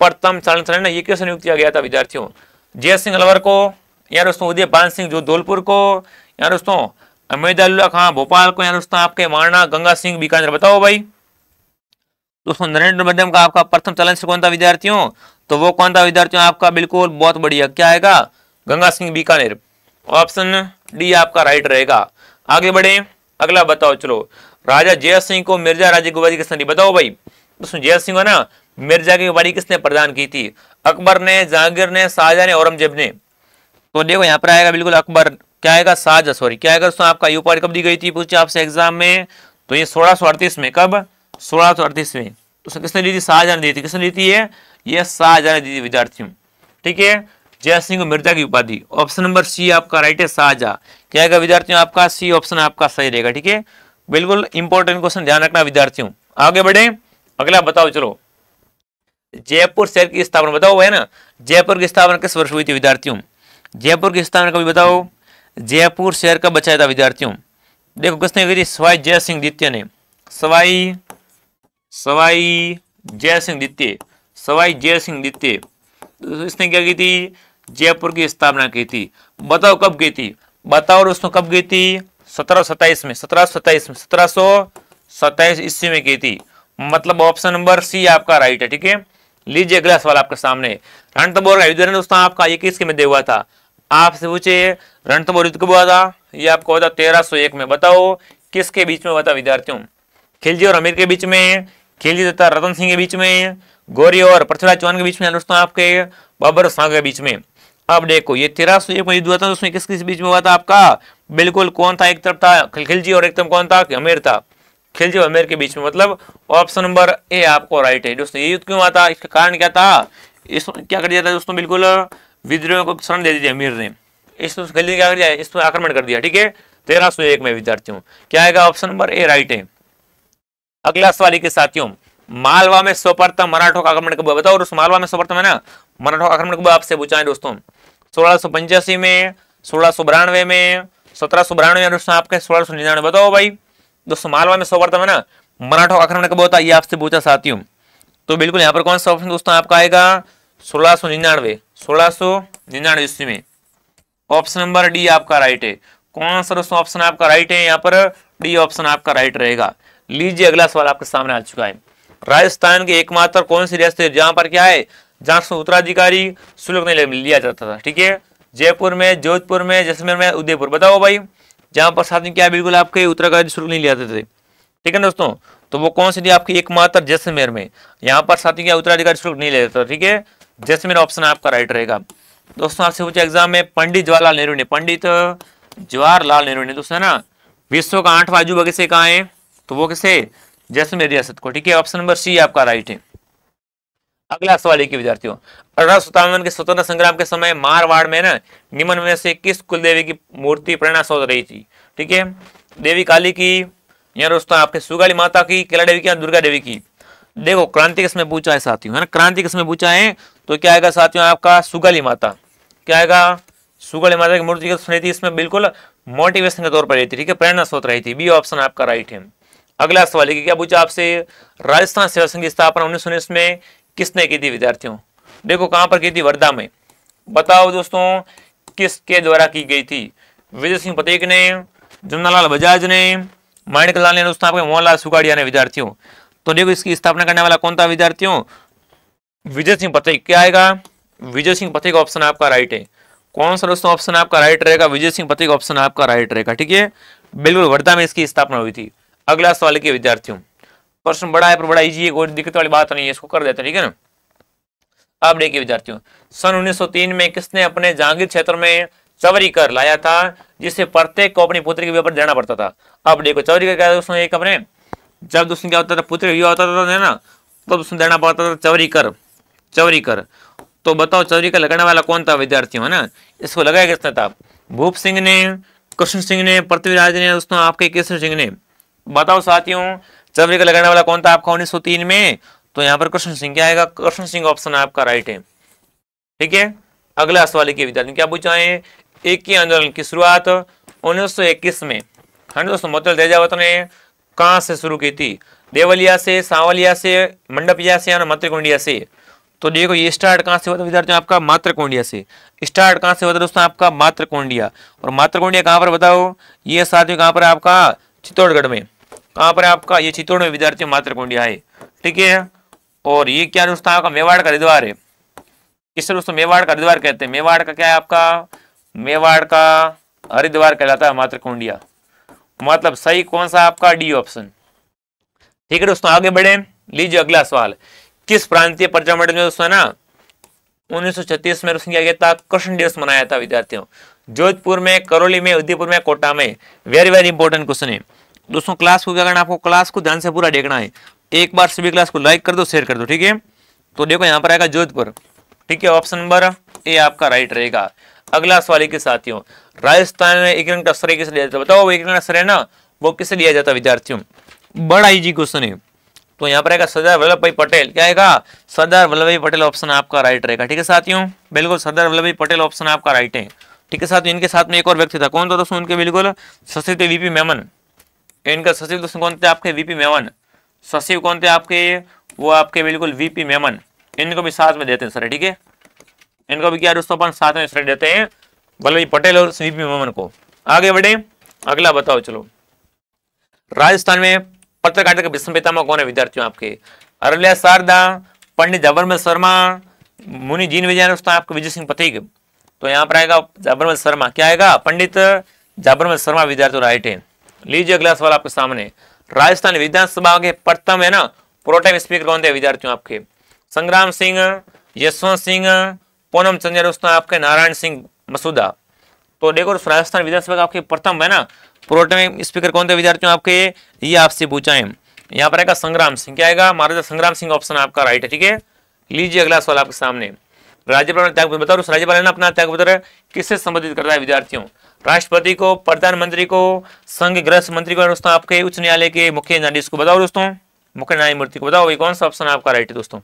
S1: प्रथम चलन ये कैसे नियुक्त किया गया था विद्यार्थियों? जय सिंह अलवर को, या दोस्तों उदयपाल सिंह जो धौलपुर को, या दोस्तों अहमदुल्ला खां भोपाल को, या दोस्तों आपके महाराणा गंगा सिंह बीकानेर? बताओ भाई। दोस्तों नरेंद्र मोदी का आपका प्रथम चलन कौन था विद्यार्थियों? तो वो कौन था विद्यार्थियों आपका? बिल्कुल बहुत बढ़िया, क्या आएगा? गंगा सिंह बीकानेर। ऑप्शन डी आपका राइट रहेगा। आगे बढ़े, अगला बताओ। चलो, राजा जय सिंह को मिर्जा राज्य की उपाधि किसने दी? बताओ भाई। दोस्तों जय सिंह को ना मिर्जा की उपाधि किसने प्रदान की थी? अकबर ने, जहांगीर ने, शाहजहां ने, औरंगजेब ने? तो देखो यहाँ पर आएगा बिल्कुल अकबर। क्या आएगा? शाहजहां। सॉरी, क्या आएगा दोस्तों आपका? ये उपाधि कब दी गई थी पूछे आपसे एग्जाम में? तो ये 1638 में। कब? 1638 में। तो किसने दी थी? शाहजहां ने दी थी। किसने दी थी ये शाहजहां ने दी थी विद्यार्थियों। ठीक है, जय सिंह को मिर्जा की उपाधि। ऑप्शन नंबर सी आपका राइट है, शाहजहां। क्या आएगा विद्यार्थियों आपका? सी ऑप्शन आपका सही रहेगा। ठीक है, बिल्कुल इंपॉर्टेंट क्वेश्चन ध्यान रखना विद्यार्थियों। आगे बढ़े, अगला बताओ। चलो, जयपुर शहर की स्थापना बताओ है ना, जयपुर की स्थापना किस वर्ष हुई थी विद्यार्थियों? जयपुर की स्थापना कभी बताओ, जयपुर शहर कब बचाया था विद्यार्थियों? देखो किसने की थी? सवाई जय सिंह द्वितीय ने। सवाई जय सिंह द्वितीय, सवाई जय सिंह द्वितीय। इसने क्या की थी? जयपुर की स्थापना की थी। बताओ कब की थी? बताओ दोस्तों कब की थी? 1727 में। 1727 ईस्वी में की थी। मतलब ऑप्शन नंबर सी आपका राइट है। ठीक है, लीजिए अगला सवाल आपके सामने, रणथंभौर का युद्ध दोस्तों आपका ये किसके मध्य हुआ था? आपसे पूछे रणथंभौर युद्ध कब हुआ था? ये आपको हुआ था 1301 में। बताओ किसके बीच में हुआ था विद्यार्थियों? खिलजी और अमीर के बीच में, खिलजी तथा रतन सिंह के बीच में, गौरी और पृथ्वीराज चौहान के बीच में, दोस्तों आपके बाबर शाह के बीच में। अब देखो ये 1301 में युद्ध हुआ था, उसमें किस किस बीच में हुआ था आपका? बिल्कुल कौन था? एक तरफ था खिलजी और एक तरफ कौन था? अमीर था। खिलजी और अमीर के बीच में। मतलब ऑप्शन नंबर ए आपको राइट है दोस्तों। ये युद्ध क्यों हुआ था? इसका कारण क्या था? इस क्या कर दिया था दोस्तों? बिल्कुल विद्रोह को शरण दे दी थी अमीर ने। इस खिलजी क्या कर दिया? इस पर आक्रमण कर दिया। ठीक है, 1301 में विद्यार्थियों। क्या आएगा? ऑप्शन नंबर ए राइट है। अगला सवाल के साथियों, मालवा में सर्वप्रथम मराठों का आक्रमण कब हुआ? बताओ दोस्तों, मालवा में सर्वप्रथम है ना मराठों का आक्रमण कब आपसे पूछा है दोस्तों? 1685 में, 1692 में, 1792 में, दोस्तों आपके 1699। बताओ भाई। दोस्तों मालवा में सर्वप्रथम है ना मराठों का आक्रमण कब होता है? ये आपसे पूछा साथियों। तो बिल्कुल यहाँ पर कौन सा ऑप्शन दोस्तों आपका आएगा? 1699 ईस्वी में। ऑप्शन नंबर डी आपका राइट है। कौन सा दोस्तों ऑप्शन आपका राइट है? यहाँ पर डी ऑप्शन आपका राइट रहेगा। लीजिए अगला सवाल आपके सामने आ चुका है, राजस्थान की एकमात्र कौन सी रियासत है जहां पर क्या है, जहां से उत्तराधिकारी शुल्क नहीं लिया जाता था? ठीक है, जयपुर में, जोधपुर में, जैसलमेर में, उदयपुर। बताओ भाई, जहां पर साथ में क्या बिल्कुल आपके उत्तराधिकारी शुल्क नहीं लिया जाते थे। ठीक है दोस्तों, तो वो कौन सी थी आपकी? एकमात्र जैसलमेर में। यहाँ पर साथ में क्या उत्तराधिकारी शुल्क नहीं लिया जाता। ठीक है, जैसलमेर ऑप्शन आपका राइट रहेगा। दोस्तों आपसे पूछा एग्जाम में, पंडित जवाहरलाल नेहरू ने, पंडित जवाहरलाल नेहरू ने दोस्तों है ना विश्व का 8वां अजूबा किसे कहा है? तो वो किसे? जैसलमेर रियासत को। ठीक है, ऑप्शन नंबर सी आपका राइट है। अगला सवाल है विद्यार्थियों, 1857 के स्वतंत्रता संग्राम के समय मारवाड़ में ना निम्न में से किस कुल देवी की मूर्ति प्रेरणा स्रोत रही थी? ठीक है, देवी काली की, यहाँ दोस्तों आपके सुगाली माता की, कैला देवी की या दुर्गा देवी की। देखो क्रांति किसमें पूछा है साथियों, है ना, क्रांति किसमें पूछा है, तो क्या आएगा साथियों आपका सुगाली माता। क्या आएगा, सुगाली माता की मूर्ति किसने थी, इसमें बिल्कुल मोटिवेशन के तौर पर रही थी, ठीक है, प्रेरणा स्रोत रही थी। बी ऑप्शन आपका राइट है। अगला सवाल है कि क्या पूछा आपसे, राजस्थान सेवा संघ की स्थापना 1919 में किसने की थी विद्यार्थियों। देखो कहां पर की थी, वर्धा में। बताओ दोस्तों किसके द्वारा की गई थी, विजय सिंह पटेल ने, जमनालाल बजाज ने, माणिकलाल ने, दोस्तों आपके मोहनलाल सुगाड़िया ने विद्यार्थियों। तो देखो इसकी स्थापना करने वाला कौन था विद्यार्थियों, विजय सिंह पटेल। क्या आएगा, विजय सिंह पटेल ऑप्शन आपका राइट है। कौन सा दोस्तों ऑप्शन आपका राइट रहेगा, विजय सिंह पटेल ऑप्शन आपका राइट रहेगा, ठीक है, बिल्कुल वर्धा में इसकी स्थापना हुई थी। अगला सवाल के विद्यार्थियों, प्रश्न बड़ा है पर बड़ा इजी है, कोई दिक्कत वाली बात नहीं है, इसको कर देते हैं, ठीक है ना। अब देखिए विद्यार्थियों, सन 1903 में किसने अपने जहांगीर क्षेत्र में चवरी कर लाया था, जिससे प्रत्येक को अपनी पुत्री के विवाह पर देना पड़ता था। अब देखो चवरी का क्या दोस्तों, एक अपने जब दोस्तों क्या होता था, पुत्र विवाह होता था ना, तो दोस्तों देना पड़ता था चवरी कर, चवरी कर। तो बताओ चवरी कर लगाने वाला कौन था विद्यार्थियों, है ना, इसको लगाया किसने था, भूप सिंह ने, कृष्ण सिंह ने, पृथ्वीराज ने, दोस्तों आपके केसर सिंह ने। बताओ साथियों चवरी का लगाने वाला कौन था आपका 1903 में, तो यहाँ पर कृष्ण सिंह। क्या आएगा, कृष्ण सिंह ऑप्शन आपका राइट है, ठीक है। अगला सवाल के विद्यार्थी क्या पूछा है, एक ही आंदोलन की शुरुआत 1921 में, है दोस्तों, मोतीलाल देजावत ने कहां से शुरू की थी, देवलिया से, सांवलिया से, मंडपिया से या मातृकुंडिया से। तो देखो ये स्टार्ट कहां से हुआ था विद्यार्थियों, आपका मातृकुंडिया से। स्टार्ट कहां से हुआ था दोस्तों, आपका मातृकुंडिया। और मातृकुंडिया कहां पर बताओ, ये साथियों कहां पर आपका चित्तौड़गढ़ में। कहां पर आपका, ये चित्तौड़ में विद्यार्थियों मातृकुंडिया है, ठीक है। और ये क्या दोस्तों आपका मेवाड़ का हरिद्वार है। किससे दोस्तों, मेवाड़ का हरिद्वार कहते हैं। मेवाड़ का क्या है आपका, मेवाड़ का हरिद्वार कहलाता है मातृकुंडिया। मतलब सही कौन सा आपका, डी ऑप्शन, ठीक है दोस्तों। आगे बढ़े, लीजिए अगला सवाल, किस प्रांतीय पर्चा मंडल में दोस्तों है ना 1936 में क्या किया था, कृष्ण दिवस मनाया था विद्यार्थियों। जोधपुर में, करौली में, उदयपुर में, कोटा में। वेरी वेरी इंपॉर्टेंट क्वेश्चन है दोस्तों। क्लास को क्या करना, आपको क्लास को ध्यान से पूरा देखना है। एक बार सभी क्लास को लाइक कर दो, शेयर कर दो, ठीक है। तो देखो यहाँ पर आएगा जोधपुर, ठीक है, ऑप्शन नंबर ए आपका राइट रहेगा। अगला सवाल के साथियों, राजस्थान में एक रंग का श्रेय किसे दिया जाता है, बताओ एक रंग का श्रेय ना वो किसे दिया जाता है विद्यार्थियों। बड़ा इजी क्वेश्चन है। तो यहाँ पर आएगा सरदार वल्लभ भाई पटेल। क्या आएगा, सरदार वल्लभ भाई पटेल ऑप्शन आपका राइट रहेगा, ठीक है साथियों, बिल्कुल सरदार वल्लभ भाई पटेल ऑप्शन आपका राइट है, ठीक है साथियों। इनके साथ में एक और व्यक्ति था, कौन था दोस्तों, उनके बिल्कुल सचिव थे वीपी मेमन। इनका सचिव दोस्तों कौन थे आपके, वीपी मेमन। सचिव कौन थे आपके, वो आपके बिल्कुल वीपी मेमन। इनको भी साथ में देते हैं सर, ठीक है, इनको भी क्या दोस्तों अपन साथ में सर देते हैं, वल्लभ भाई पटेल और वीपी मेमन को। आगे बढ़े, अगला बताओ चलो, राजस्थान में पत्रकारिता के विश्व पितामह कौन है विद्यार्थियों आपके, अरल्या शारदा, पंडित जबरमल शर्मा, मुनि जीन विजय दोस्तों आपके विजय सिंह पथिक। तो यहाँ पर आएगा जबरमल शर्मा। क्या आएगा, पंडित जबरमल शर्मा विद्यार्थियों राइट है। लीजिए अगला सवाल आपके सामने, राजस्थान विधानसभा के प्रथम है ना प्रोटेम स्पीकर कौन थे विद्यार्थियों आपके, संग्राम सिंह, यशवंत सिंह, पूनम चंद्र दोस्तों आपके नारायण सिंह मसूदा। तो देखो राजस्थान विधानसभा का आपके प्रथम है ना प्रोटेम स्पीकर कौन थे विद्यार्थियों आपके, ये आपसे पूछा है। यहाँ पर आएगा संग्राम सिंह। क्या आएगा, महाराजा संग्राम सिंह ऑप्शन आपका राइट है, ठीक है। लीजिए अगला सवाल आपके सामने, राज्यपाल ने त्यागपत्र बताओ, राज्यपाल ने अपना त्यागपत्र किससे संबंधित करता है विद्यार्थियों, राष्ट्रपति को, प्रधानमंत्री को, संघ गृह मंत्री को, दोस्तों आपके उच्च न्यायालय के मुख्य न्यायाधीश को। बताओ दोस्तों, मुख्य न्यायमूर्ति को। बताओ कौन सा ऑप्शन आपका राइट है दोस्तों।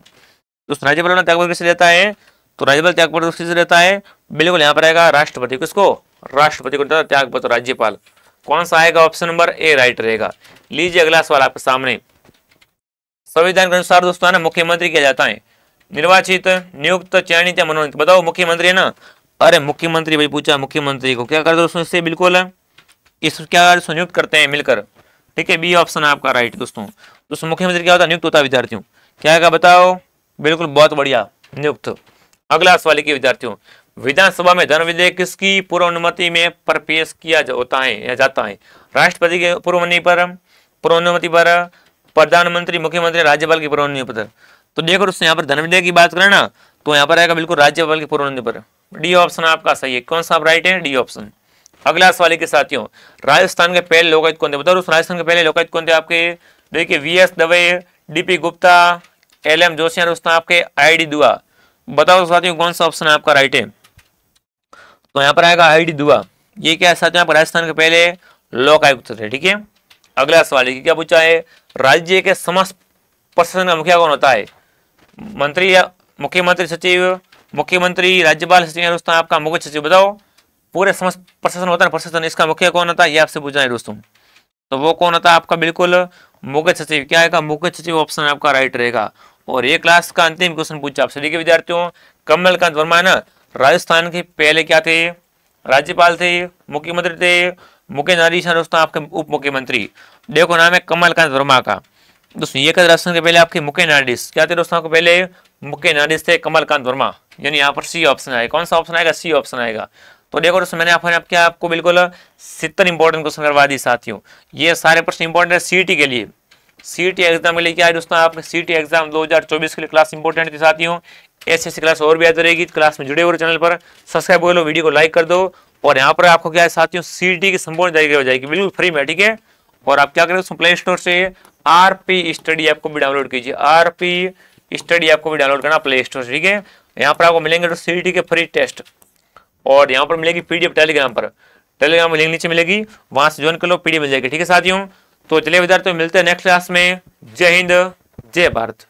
S1: राज्यपाल अपना त्यागपत्र किससे लेता है, तो राज्यपाल त्यागपत्र किससे लेता है, बिल्कुल यहाँ पर आएगा राष्ट्रपति। किसको, राष्ट्रपति को त्यागपत्र राज्यपाल। कौन सा आएगा, ऑप्शन नंबर ए राइट रहेगा। लीजिए अगला सवाल आपके सामने, संविधान के अनुसार दोस्तों है ना मुख्यमंत्री किया जाता है निर्वाचित, नियुक्त, चयनित या मनोनीत। बताओ मुख्यमंत्री है ना, अरे मुख्यमंत्री भाई पूछा, मुख्यमंत्री को क्या करते दोस्तों, इससे बिल्कुल इस क्या नियुक्त करते हैं मिलकर, ठीक है, बी ऑप्शन आपका राइट दोस्तों। दोस्तों मुख्यमंत्री क्या होता है, नियुक्त होता है विद्यार्थियों। क्या आएगा बताओ, बिल्कुल बहुत बढ़िया, नियुक्त। अगला सवाल के विद्यार्थियों, विधानसभा में धन विधेयक किसकी पूर्व अनुमति में पर पेश किया होता है या जाता है, राष्ट्रपति के पूर्व अनुमति पर, प्रधानमंत्री, मुख्यमंत्री, राज्यपाल की पूर्व अनुमति पर। तो देखो दोस्तों यहाँ पर धन विधेयक की बात करें ना, तो यहाँ पर आएगा बिल्कुल राज्यपाल की पूर्व अनुमति पर। डी ऑप्शन आपका सही है। कौन सा राइट है, डी ऑप्शन। अगला सवाल के साथियों, राजस्थान के पहले लोकायुक्त कौन थे, बताओ राजस्थान के पहले लोकायुक्त कौन थे आपके, देखिए V S Dave, D P Gupta, L M Joshi, दोस्तों आपके आईडी दुआ। बताओ साथियों कौन सा ऑप्शन आपका राइट है, तो यहाँ पर आएगा आईडी दुआ। ये क्या है साथियों, आप राजस्थान के पहले लोकायुक्त थे, ठीक है। अगला सवाल देखिए क्या पूछा है, राज्य के समस्त प्रशासन का मुखिया कौन होता है? मंत्री या मुख्यमंत्री, सचिव, मुख्यमंत्री, राज्यपाल, सचिव या दोस्तों आपका मुख्य सचिव। बताओ, पूरे समस्त प्रशासन होता है प्रशासन, इसका मुखिया कौन होता है, ये आपसे पूछा है दोस्तों। तो वो कौन होता है आपका? बिल्कुल मुख्य सचिव। क्या आएगा? मुख्य सचिव ऑप्शन आपका राइट रहेगा। और ये क्लास का अंतिम क्वेश्चन पूछा आपसे। देखिए विद्यार्थियों, कमलकांत वर्मा ना राजस्थान के पहले क्या थे? राज्यपाल थे, मुख्यमंत्री थे, मुख्य न्यायाधीश दोस्तों आपके उप मुख्यमंत्री। देखो नाम है कमलकांत वर्मा का दोस्तों। ये राजस्थान के पहले आपके मुख्य न्यायाधीश क्या थे दोस्तों? आपको पहले मुख्य न्यायाधीश थे कमलकांत वर्मा, यानी यहाँ पर सी ऑप्शन आएगा। कौन सा ऑप्शन आएगा? सी ऑप्शन आएगा। तो देखो दोस्तों, मैंने आपको बिल्कुल 70 इंपॉर्टेंट क्वेश्चन करवा दी साथियों। ये सारे प्रश्न इंपॉर्टेंट है सीईटी के लिए। सीईटी एग्जाम के लिए क्या है दोस्तों, आपके सीईटी एग्जाम 2024 के लिए क्लास इंपॉर्टेंट थी साथियों। ऐसी क्लास और भी आती रहेगी। क्लास में जुड़े हुए चैनल पर सब्सक्राइब कर लो, वीडियो को लाइक कर दो। और यहाँ पर आपको क्या है साथियों, सीईटी की संपूर्ण जानकारी हो जाएगी बिल्कुल फ्री में, ठीक है। और आप क्या करें दोस्तों, प्ले स्टोर से आरपी स्टडी ऐप को भी डाउनलोड कीजिए। आरपी स्टडी ऐप को भी डाउनलोड करना प्ले स्टोर से, ठीक है। यहाँ पर आपको मिलेंगे सीईटी के फ्री टेस्ट, और यहाँ पर मिलेगी पीडीएफ टेलीग्राम पर। टेलीग्राम में लिंक नीचे मिलेगी, वहां से ज्वाइन कर लो, पीडीएफ मिल जाएगी, ठीक है साथियों। तो चलिए विद्यार्थियों, मिलते हैं नेक्स्ट क्लास में। जय हिंद, जय भारत।